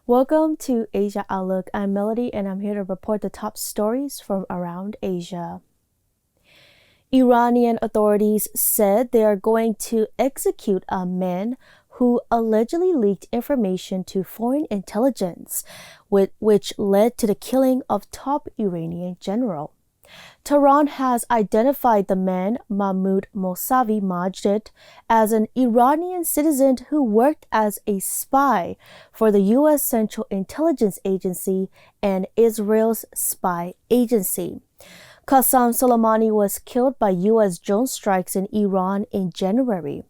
Welcome to Asia Outlook. I'm Melody and I'm here to report the top stories from around Asia. Iranian authorities said they are going to execute a man who allegedly leaked information to foreign intelligence, which led to the killing of top Iranian general. Tehran has identified the man, Mahmoud Mousavi Majid, as an Iranian citizen who worked as a spy for the U.S. Central Intelligence Agency and Israel's spy agency. Qasem Soleimani was killed by U.S. drone strikes in Iran in January.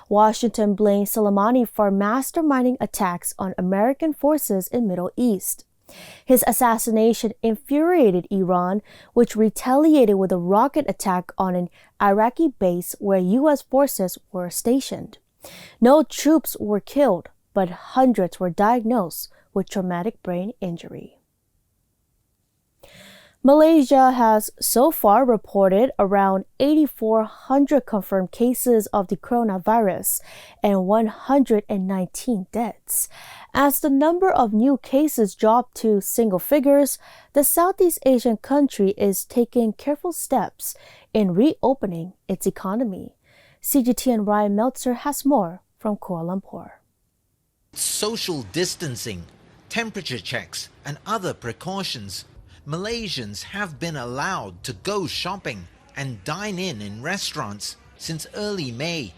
Washington blamed Soleimani for masterminding attacks on American forces in Middle East. His assassination infuriated Iran, which retaliated with a rocket attack on an Iraqi base where U.S. forces were stationed. No troops were killed, but hundreds were diagnosed with traumatic brain injury. Malaysia has so far reported around 8,400 confirmed cases of the coronavirus and 119 deaths. As the number of new cases dropped to single figures, the Southeast Asian country is taking careful steps in reopening its economy. CGTN Ryan Meltzer has more from Kuala Lumpur. Social distancing, temperature checks, and other precautions. Malaysians have been allowed to go shopping and dine in restaurants since early May.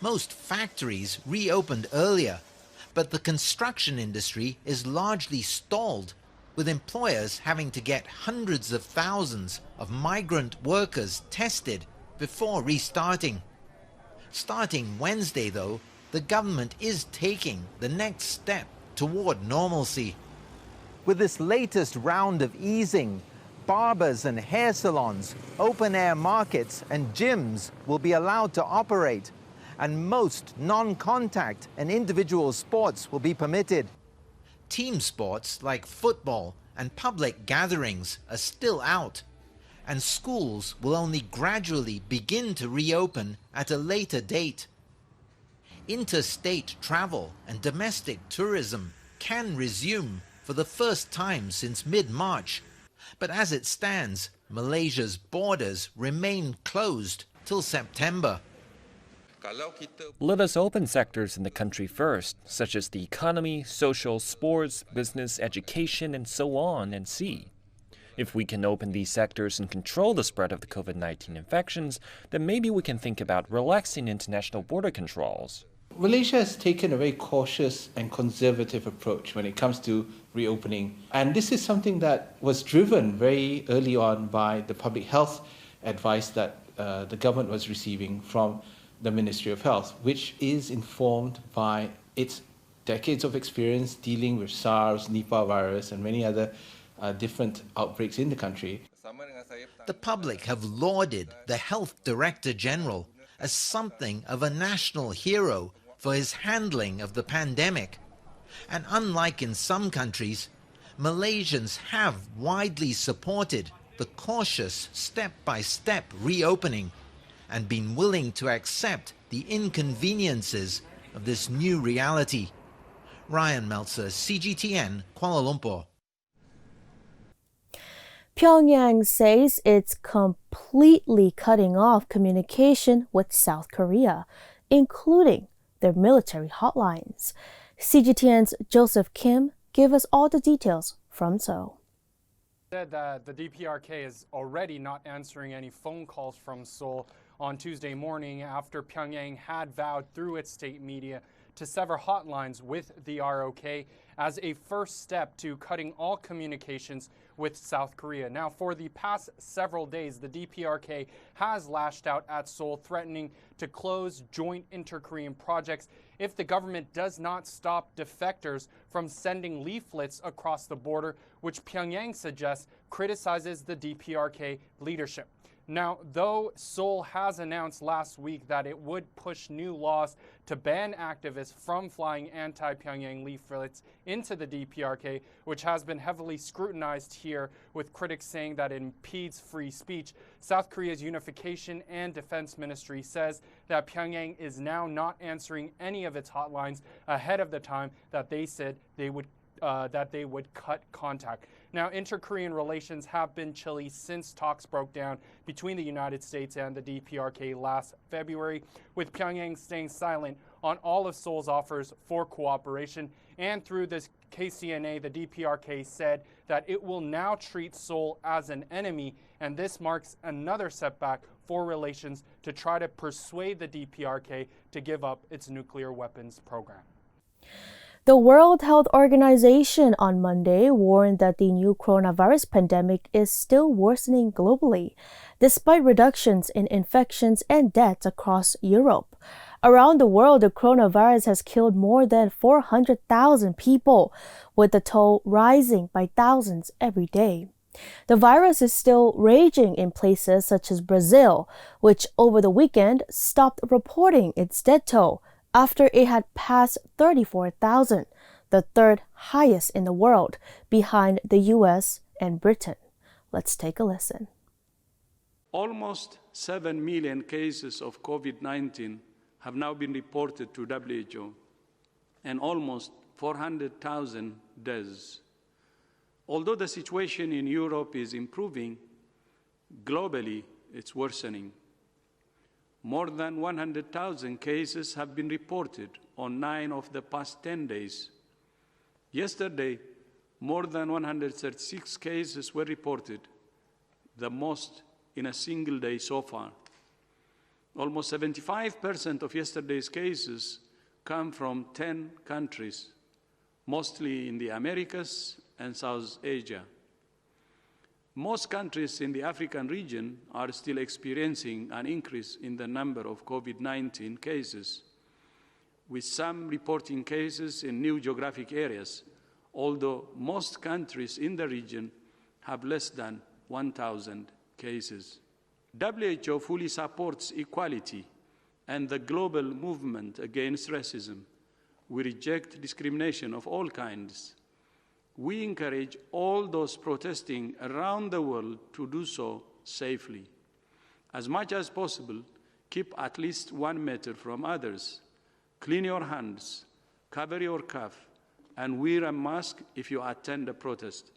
Most factories reopened earlier, but the construction industry is largely stalled, with employers having to get hundreds of thousands of migrant workers tested before restarting. Starting Wednesday, though, the government is taking the next step toward normalcy. With this latest round of easing, barbers and hair salons, open-air markets and gyms will be allowed to operate, and most non-contact and individual sports will be permitted. Team sports like football and public gatherings are still out, and schools will only gradually begin to reopen at a later date. Interstate travel and domestic tourism can resume for the first time since mid-March, but as it stands, Malaysia's borders remain closed till September. Let us open sectors in the country first, such as the economy, social, sports, business, education, and so on, and see. If we can open these sectors and control the spread of the COVID-19 infections, then maybe we can think about relaxing international border controls. Malaysia has taken a very cautious and conservative approach when it comes to reopening. And this is something that was driven very early on by the public health advice that the government was receiving from the Ministry of Health, which is informed by its decades of experience dealing with SARS, Nipah virus, and many other different outbreaks in the country. The public have lauded the Health Director General as something of a national hero for his handling of the pandemic. And unlike in some countries, Malaysians have widely supported the cautious step-by-step reopening and been willing to accept the inconveniences of this new reality. Ryan Meltzer, CGTN, Kuala Lumpur. Pyongyang says it's completely cutting off communication with South Korea, including their military hotlines. CGTN's Joseph Kim gave us all the details from Seoul. Said that the DPRK is already not answering any phone calls from Seoul on Tuesday morning after Pyongyang had vowed through its state media to sever hotlines with the ROK as a first step to cutting all communications with South Korea. Now, for the past several days, the DPRK has lashed out at Seoul, threatening to close joint inter-Korean projects if the government does not stop defectors from sending leaflets across the border, which Pyongyang suggests criticizes the DPRK leadership. Now, though Seoul has announced last week that it would push new laws to ban activists from flying anti-Pyongyang leaflets into the DPRK, which has been heavily scrutinized here, with critics saying that it impedes free speech, South Korea's Unification and Defense Ministry says that Pyongyang is now not answering any of its hotlines ahead of the time that they said they would that they would cut contact. Now, inter-Korean relations have been chilly since talks broke down between the United States and the DPRK last February, with Pyongyang staying silent on all of Seoul's offers for cooperation. And through this KCNA, the DPRK said that it will now treat Seoul as an enemy, and this marks another setback for relations to try to persuade the DPRK to give up its nuclear weapons program. The World Health Organization on Monday warned that the new coronavirus pandemic is still worsening globally, despite reductions in infections and deaths across Europe. Around the world, the coronavirus has killed more than 400,000 people, with the toll rising by thousands every day. The virus is still raging in places such as Brazil, which over the weekend stopped reporting its death toll after it had passed 34,000, the third highest in the world, behind the US and Britain. Let's take a listen. Almost 7 million cases of COVID-19 have now been reported to WHO, and almost 400,000 deaths. Although the situation in Europe is improving, globally it's worsening. More than 100,000 cases have been reported on 9 of the past 10 days. Yesterday, more than 136 cases were reported, the most in a single day so far. Almost 75% of yesterday's cases come from 10 countries, mostly in the Americas and South Asia. Most countries in the African region are still experiencing an increase in the number of COVID-19 cases, with some reporting cases in new geographic areas, although most countries in the region have less than 1,000 cases. WHO fully supports equality and the global movement against racism. We reject discrimination of all kinds. We encourage all those protesting around the world to do so safely. As much as possible, keep at least 1 meter from others. Clean your hands, cover your cough, and wear a mask if you attend a protest.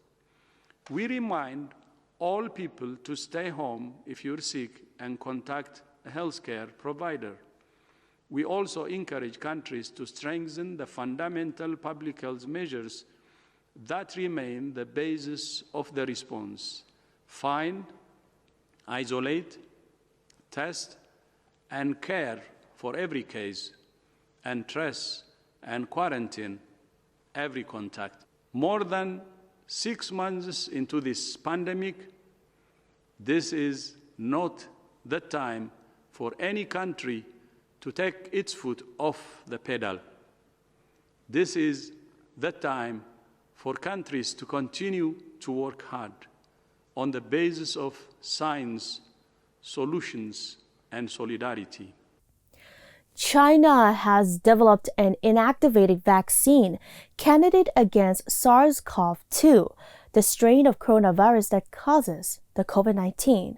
We remind all people to stay home if you're sick and contact a healthcare provider. We also encourage countries to strengthen the fundamental public health measures that remain the basis of the response: find, isolate, test, and care for every case, and trace and quarantine every contact. More than 6 months into this pandemic, this is not the time for any country to take its foot off the pedal. This is the time for countries to continue to work hard on the basis of science, solutions, and solidarity. China has developed an inactivated vaccine candidate against SARS-CoV-2, the strain of coronavirus that causes the COVID-19.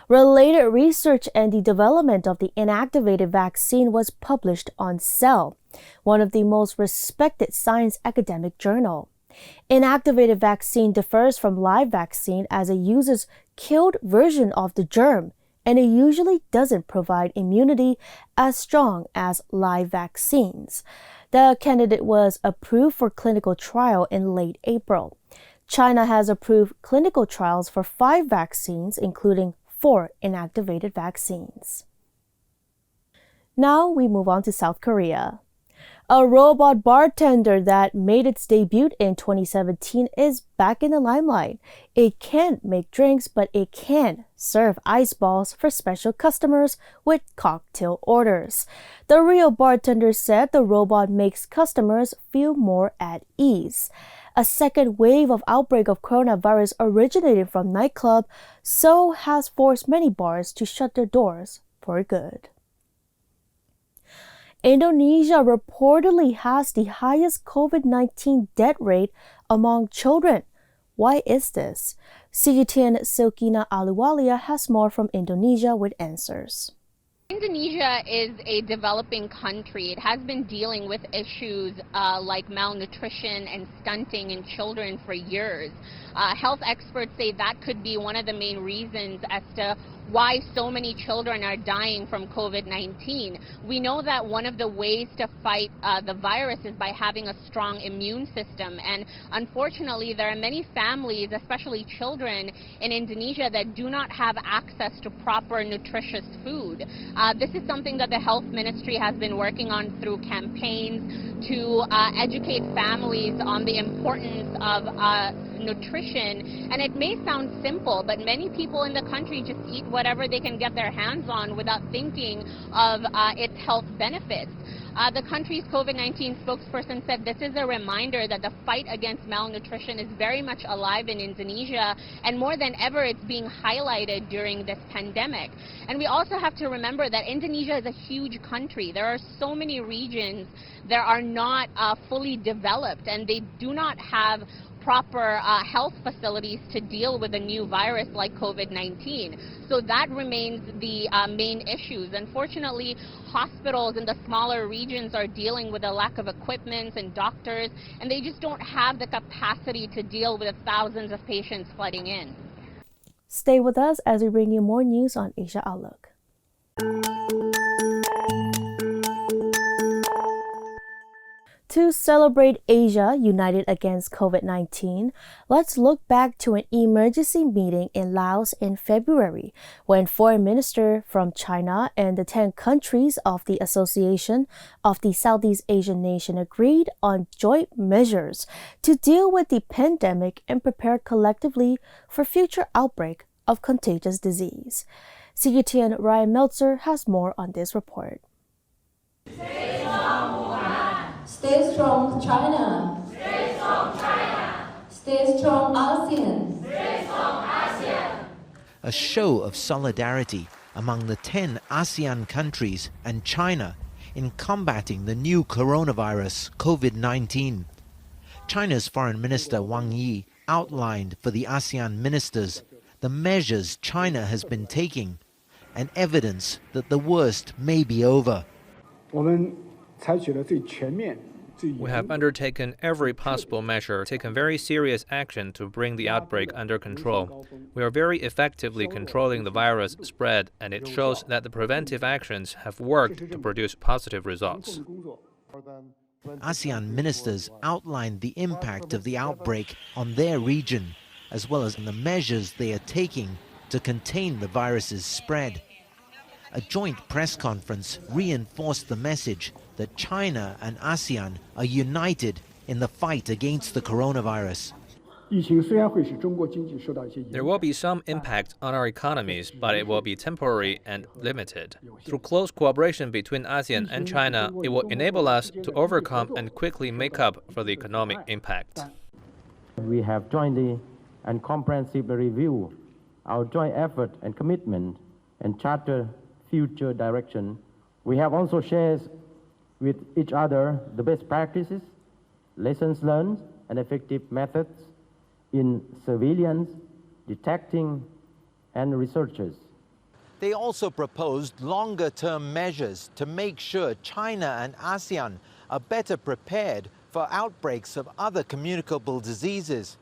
Related research and the development of the inactivated vaccine was published on Cell, one of the most respected science academic journals. Inactivated vaccine differs from live vaccine as it uses killed version of the germ, and it usually doesn't provide immunity as strong as live vaccines. The candidate was approved for clinical trial in late April. China has approved clinical trials for 5 vaccines, including 4 inactivated vaccines. Now we move on to South Korea. A robot bartender that made its debut in 2017 is back in the limelight. It can't make drinks, but it can serve ice balls for special customers with cocktail orders. The real bartender said the robot makes customers feel more at ease. A second wave of outbreak of coronavirus originated from nightclub, so has forced many bars to shut their doors for good. Indonesia reportedly has the highest COVID-19 death rate among children. Why is this? CGTN Silkina Aluwalia has more from Indonesia with answers. Indonesia is a developing country. It has been dealing with issues like malnutrition and stunting in children for years. Health experts say that could be one of the main reasons as to why so many children are dying from COVID-19. We know that one of the ways to fight the virus is by having a strong immune system, and unfortunately there are many families, especially children in Indonesia, that do not have access to proper nutritious food. This is something that the health ministry has been working on through campaigns to educate families on the importance of nutrition. And it may sound simple, but many people in the country just eat whatever they can get their hands on without thinking of its health benefits. The country's COVID-19 spokesperson said this is a reminder that the fight against malnutrition is very much alive in Indonesia, and more than ever it's being highlighted during this pandemic. And we also have to remember that Indonesia is a huge country. There are so many regions that are not fully developed, and they do not have proper health facilities to deal with a new virus like COVID-19. So that remains the main issues. Unfortunately, hospitals in the smaller regions are dealing with a lack of equipment and doctors, and they just don't have the capacity to deal with thousands of patients flooding in. Stay with us as we bring you more news on Asia Outlook. To celebrate Asia united against COVID-19, let's look back to an emergency meeting in Laos in February when foreign ministers from China and the 10 countries of the Association of the Southeast Asian Nation agreed on joint measures to deal with the pandemic and prepare collectively for future outbreak of contagious disease. CGTN Ryan Meltzer has more on this report. Stay strong, China. Stay strong, China. Stay strong, ASEAN. Stay strong, ASEAN. A show of solidarity among the 10 ASEAN countries and China in combating the new coronavirus, COVID-19. China's Foreign Minister Wang Yi outlined for the ASEAN ministers the measures China has been taking and evidence that the worst may be over. We have undertaken every possible measure, taken very serious action to bring the outbreak under control. We are very effectively controlling the virus spread, and it shows that the preventive actions have worked to produce positive results. ASEAN ministers outlined the impact of the outbreak on their region, as well as the measures they are taking to contain the virus's spread. A joint press conference reinforced the message that China and ASEAN are united in the fight against the coronavirus. There will be some impact on our economies, but it will be temporary and limited. Through close cooperation between ASEAN and China, it will enable us to overcome and quickly make up for the economic impact. We have jointly and comprehensively reviewed our joint effort and commitment and charter future direction. We have also shared with each other the best practices, lessons learned, and effective methods in surveillance, detecting, and researches. They also proposed longer-term measures to make sure China and ASEAN are better prepared for outbreaks of other communicable diseases,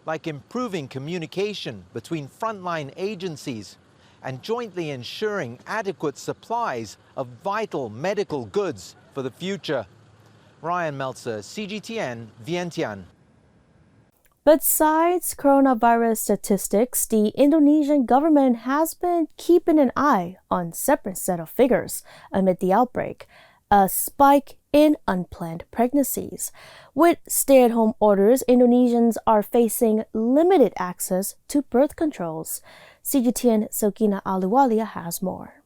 like improving communication between frontline agencies and jointly ensuring adequate supplies of vital medical goods for the future. Ryan Meltzer, CGTN, Vientiane. Besides coronavirus statistics, the Indonesian government has been keeping an eye on separate set of figures amid the outbreak, a spike in unplanned pregnancies. With stay-at-home orders, Indonesians are facing limited access to birth controls. CGTN Sokina Aluwalia has more.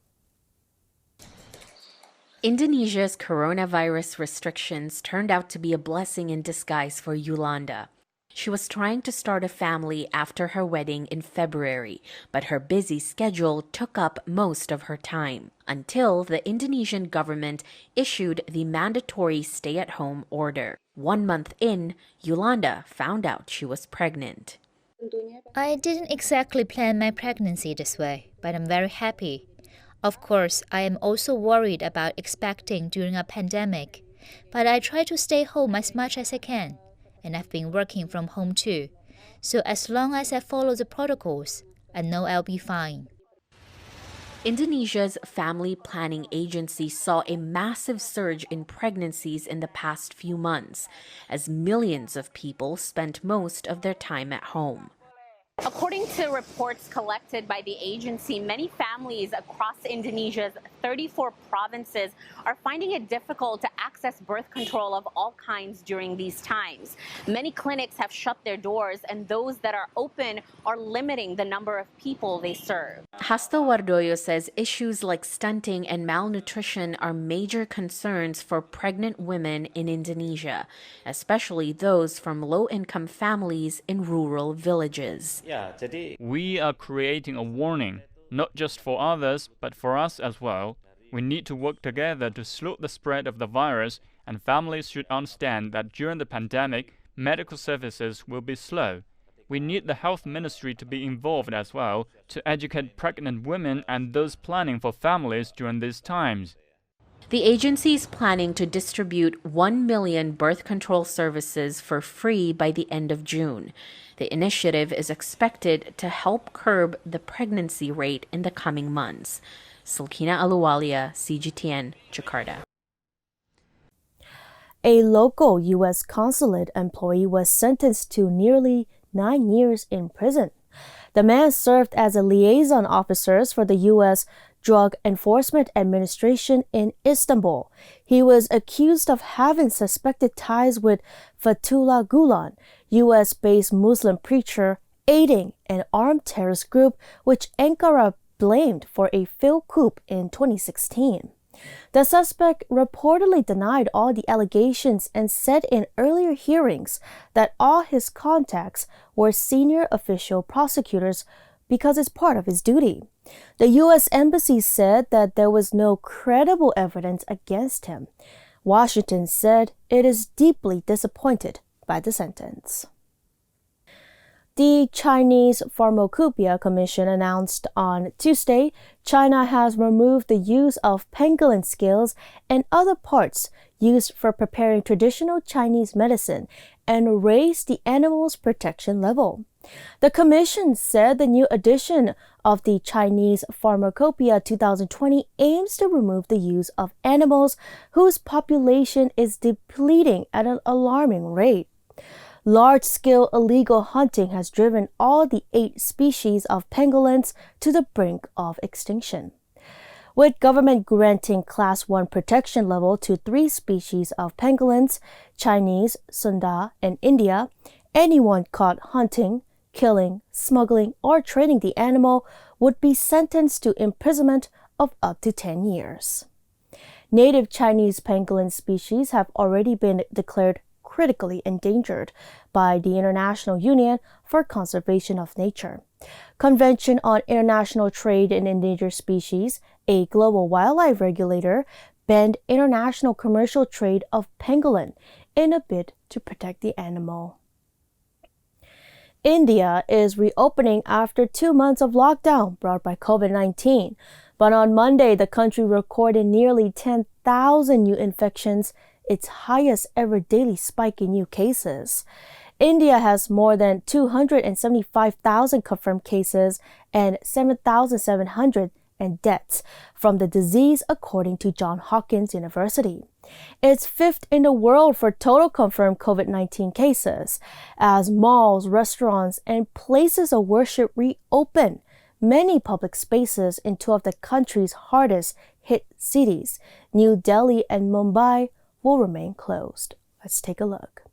Indonesia's coronavirus restrictions turned out to be a blessing in disguise for Yolanda. She was trying to start a family after her wedding in February, but her busy schedule took up most of her time until the Indonesian government issued the mandatory stay-at-home order. 1 month in, Yolanda found out she was pregnant. I didn't exactly plan my pregnancy this way, but I'm very happy. Of course, I am also worried about expecting during a pandemic, but I try to stay home as much as I can, and I've been working from home too. So as long as I follow the protocols, I know I'll be fine. Indonesia's family planning agency saw a massive surge in pregnancies in the past few months, as millions of people spent most of their time at home. According to reports collected by the agency, many families across Indonesia's 34 provinces are finding it difficult to access birth control of all kinds during these times. Many clinics have shut their doors, and those that are open are limiting the number of people they serve. Hasto Wardoyo says issues like stunting and malnutrition are major concerns for pregnant women in Indonesia, especially those from low-income families in rural villages. We are creating a warning, not just for others, but for us as well. We need to work together to slow the spread of the virus, and families should understand that during the pandemic, medical services will be slow. We need the health ministry to be involved as well to educate pregnant women and those planning for families during these times. The agency is planning to distribute 1 million birth control services for free by the end of June. The initiative is expected to help curb the pregnancy rate in the coming months. Sulkina Aluwalia, CGTN, Jakarta. A local U.S. consulate employee was sentenced to nearly 9 years in prison. The man served as a liaison officer for the U.S. Drug Enforcement Administration in Istanbul. He was accused of having suspected ties with Fethullah Gulen, U.S.-based Muslim preacher, aiding an armed terrorist group which Ankara blamed for a failed coup in 2016. The suspect reportedly denied all the allegations and said in earlier hearings that all his contacts were senior official prosecutors because it's part of his duty. The U.S. Embassy said that there was no credible evidence against him. Washington said it is deeply disappointed by the sentence. The Chinese Pharmacopoeia Commission announced on Tuesday China has removed the use of pangolin scales and other parts used for preparing traditional Chinese medicine and raised the animal's protection level. The commission said the new edition of the Chinese Pharmacopoeia 2020 aims to remove the use of animals whose population is depleting at an alarming rate. Large-scale illegal hunting has driven all the 8 species of pangolins to the brink of extinction. With government granting Class 1 protection level to 3 species of pangolins, Chinese, Sunda, and India, anyone caught hunting, killing, smuggling, or trading the animal would be sentenced to imprisonment of up to 10 years. Native Chinese pangolin species have already been declared critically endangered by the International Union for Conservation of Nature. Convention on International Trade in Endangered Species, a global wildlife regulator, banned international commercial trade of pangolin in a bid to protect the animal. India is reopening after 2 months of lockdown brought by COVID-19. But on Monday, the country recorded nearly 10,000 new infections, its highest ever daily spike in new cases. India has more than 275,000 confirmed cases and 7,700 deaths from the disease, according to Johns Hopkins University. It's 5th in the world for total confirmed COVID-19 cases. As malls, restaurants, and places of worship reopen, many public spaces in 2 of the country's hardest hit cities, New Delhi and Mumbai, will remain closed. Let's take a look.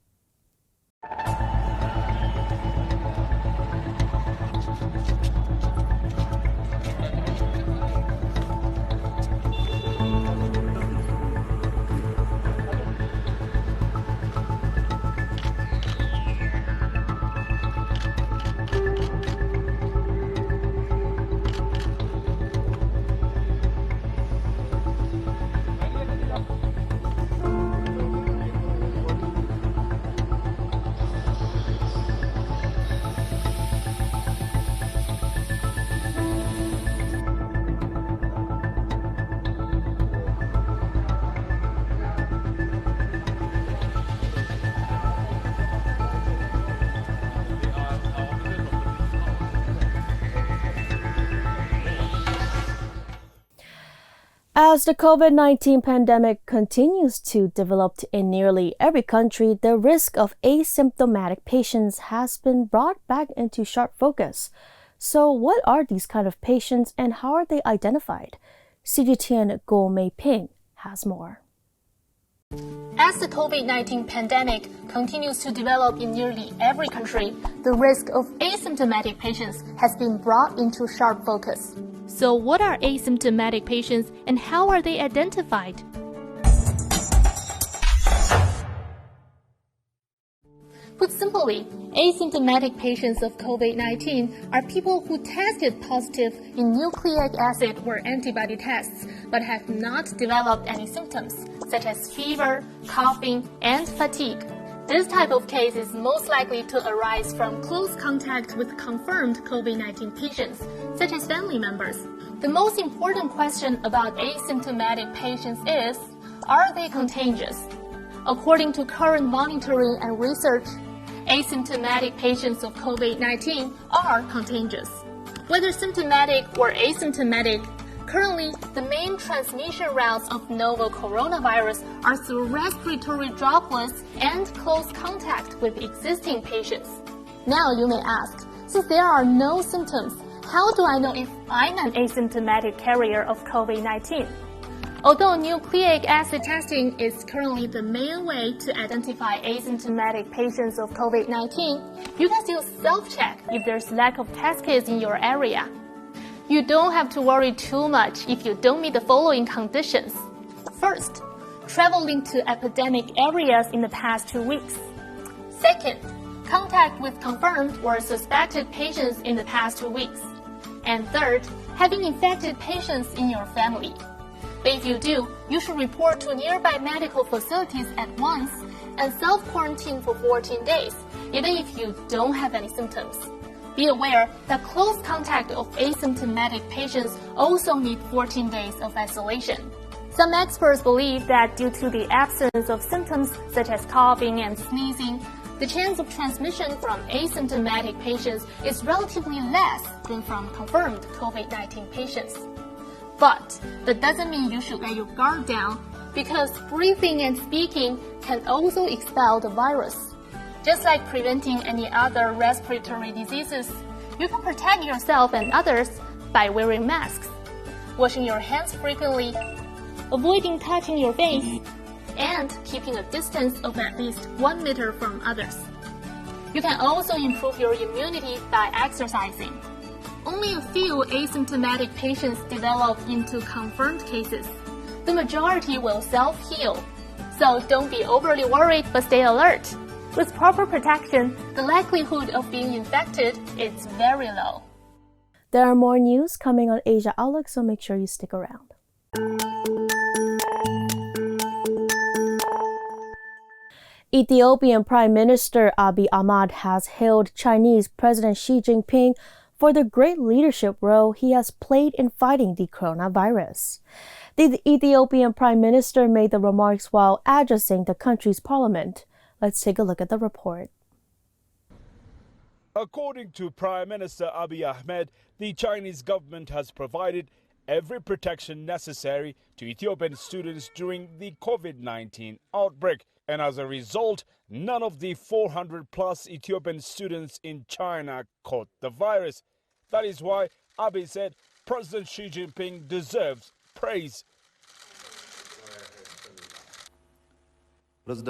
As the COVID-19 pandemic continues to develop in nearly every country, the risk of asymptomatic patients has been brought back into sharp focus. So what are these kind of patients and how are they identified? CGTN Guo Mei Ping has more. As the COVID-19 pandemic continues to develop in nearly every country, the risk of asymptomatic patients has been brought into sharp focus. So what are asymptomatic patients and how are they identified? Put simply, asymptomatic patients of COVID-19 are people who tested positive in nucleic acid or antibody tests but have not developed any symptoms, such as fever, coughing, and fatigue. This type of case is most likely to arise from close contact with confirmed COVID-19 patients, such as family members. The most important question about asymptomatic patients is, are they contagious? According to current monitoring and research, asymptomatic patients of COVID-19 are contagious. Whether symptomatic or asymptomatic, currently the main transmission routes of novel coronavirus are through respiratory droplets and close contact with existing patients. Now you may ask, since there are no symptoms, how do I know if I'm an asymptomatic carrier of COVID-19? Although nucleic acid testing is currently the main way to identify asymptomatic patients of COVID-19, you can still self-check if there's lack of test kits in your area. You don't have to worry too much if you don't meet the following conditions. First, traveling to epidemic areas in the past 2 weeks. Second, contact with confirmed or suspected patients in the past 2 weeks. And third, having infected patients in your family. But if you do, you should report to nearby medical facilities at once and self-quarantine for 14 days, even if you don't have any symptoms. Be aware that close contact of asymptomatic patients also need 14 days of isolation. Some experts believe that due to the absence of symptoms such as coughing and sneezing, the chance of transmission from asymptomatic patients is relatively less than from confirmed COVID-19 patients. But that doesn't mean you should let your guard down, because breathing and speaking can also expel the virus. Just like preventing any other respiratory diseases, you can protect yourself and others by wearing masks, washing your hands frequently, avoiding touching your face, and keeping a distance of at least 1 meter from others. You can also improve your immunity by exercising. Only a few asymptomatic patients develop into confirmed cases. The majority will self-heal. So don't be overly worried, but stay alert. With proper protection, the likelihood of being infected is very low. There are more news coming on Asia Outlook, so make sure you stick around. Ethiopian Prime Minister Abiy Ahmed has hailed Chinese President Xi Jinping for the great leadership role he has played in fighting the coronavirus. The Ethiopian Prime Minister made the remarks while addressing the country's parliament. Let's take a look at the report. According to Prime Minister Abiy Ahmed, the Chinese government has provided every protection necessary to Ethiopian students during the COVID-19 outbreak. And as a result, none of the 400-plus Ethiopian students in China caught the virus. That is why Abiy said President Xi Jinping deserves praise. At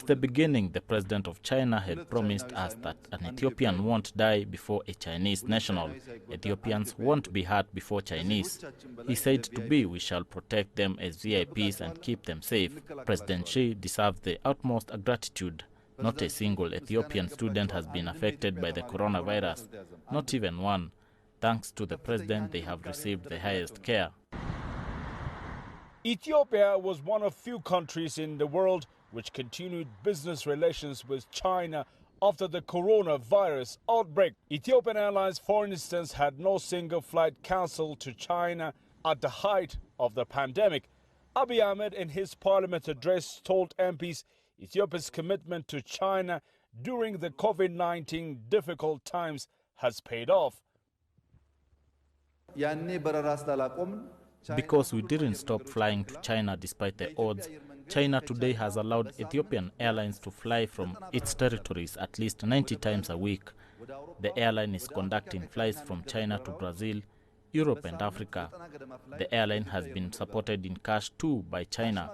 the beginning, the president of China had promised us that an Ethiopian won't die before a Chinese national. Ethiopians won't be hurt before Chinese. He said to be, we shall protect them as VIPs and keep them safe. President Xi deserves the utmost gratitude. Not a single Ethiopian student has been affected by the coronavirus. Not even one. Thanks to the president, they have received the highest care. Ethiopia was one of few countries in the world which continued business relations with China after the coronavirus outbreak. Ethiopian Airlines, for instance, had no single flight cancelled to China at the height of the pandemic. Abiy Ahmed, in his parliament address, told MPs Ethiopia's commitment to China during the COVID-19 difficult times has paid off. Because we didn't stop flying to China despite the odds, China today has allowed Ethiopian Airlines to fly from its territories at least 90 times a week. The airline is conducting flights from China to Brazil, Europe and Africa. The airline has been supported in cash too by China.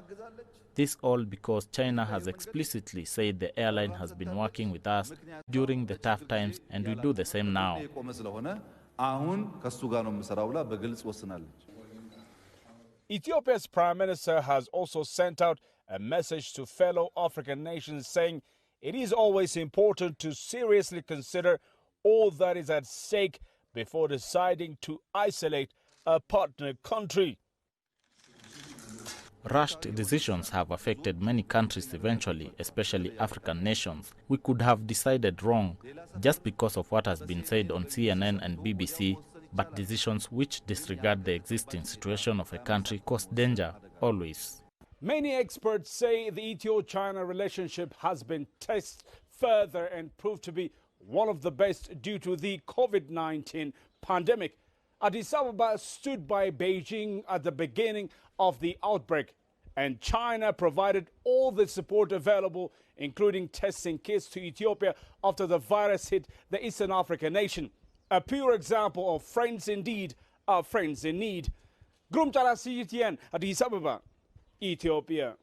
This all because China has explicitly said the airline has been working with us during the tough times, and we do the same now. Ethiopia's Prime Minister has also sent out a message to fellow African nations saying it is always important to seriously consider all that is at stake before deciding to isolate a partner country. Rushed decisions have affected many countries eventually, especially African nations. We could have decided wrong just because of what has been said on CNN and BBC, but decisions which disregard the existing situation of a country cause danger, always. Many experts say the Ethio-China relationship has been tested further and proved to be one of the best due to the COVID-19 pandemic. Addis Ababa stood by Beijing at the beginning of the outbreak, and China provided all the support available, including testing kits to Ethiopia after the virus hit the Eastern African nation. A pure example of friends indeed are friends in need. Grum Tarasitian, Addis Ababa, Ethiopia.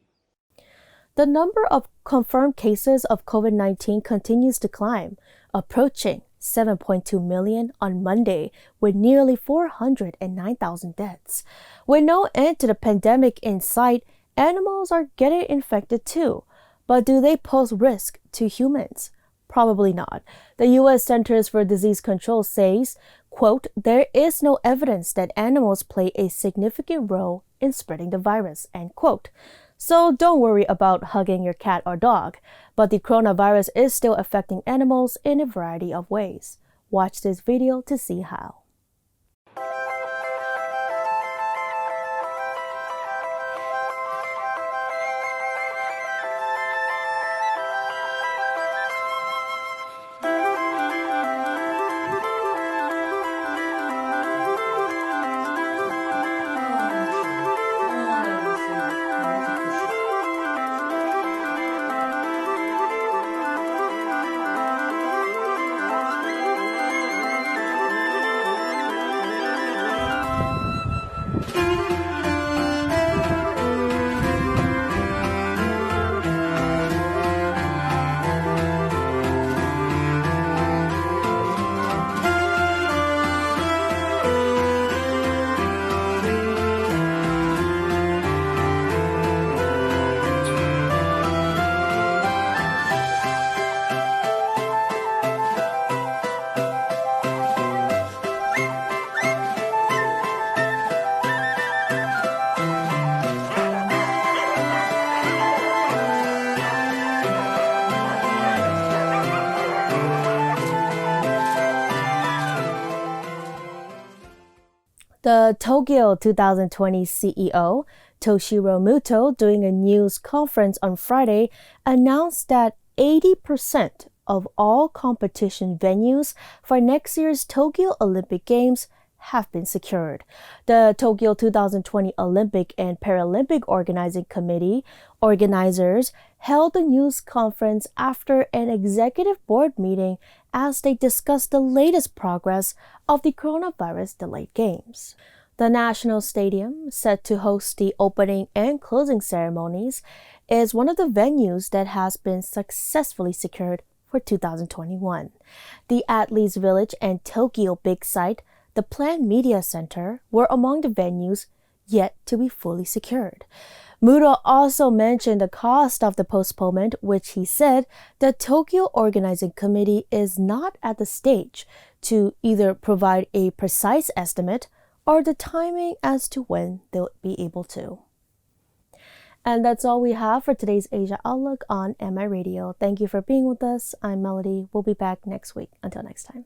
The number of confirmed cases of COVID-19 continues to climb, approaching 7.2 million on Monday, with nearly 409,000 deaths. With no end to the pandemic in sight, animals are getting infected too. But do they pose risk to humans? Probably not. The U.S. Centers for Disease Control says, quote, there is no evidence that animals play a significant role in spreading the virus, end quote. So don't worry about hugging your cat or dog, but the coronavirus is still affecting animals in a variety of ways. Watch this video to see how. The Tokyo 2020 CEO, Toshiro Muto, during a news conference on Friday, announced that 80% of all competition venues for next year's Tokyo Olympic Games have been secured. The Tokyo 2020 Olympic and Paralympic Organizing Committee organizers held a news conference after an executive board meeting as they discussed the latest progress of the coronavirus-delayed games. The National Stadium, set to host the opening and closing ceremonies, is one of the venues that has been successfully secured for 2021. The Athletes Village and Tokyo Big Site, the planned media center, were among the venues yet to be fully secured. Muto also mentioned the cost of the postponement, which he said the Tokyo Organizing Committee is not at the stage to either provide a precise estimate or the timing as to when they'll be able to. And that's all we have for today's Asia Outlook on MI Radio. Thank you for being with us. I'm Melody. We'll be back next week. Until next time.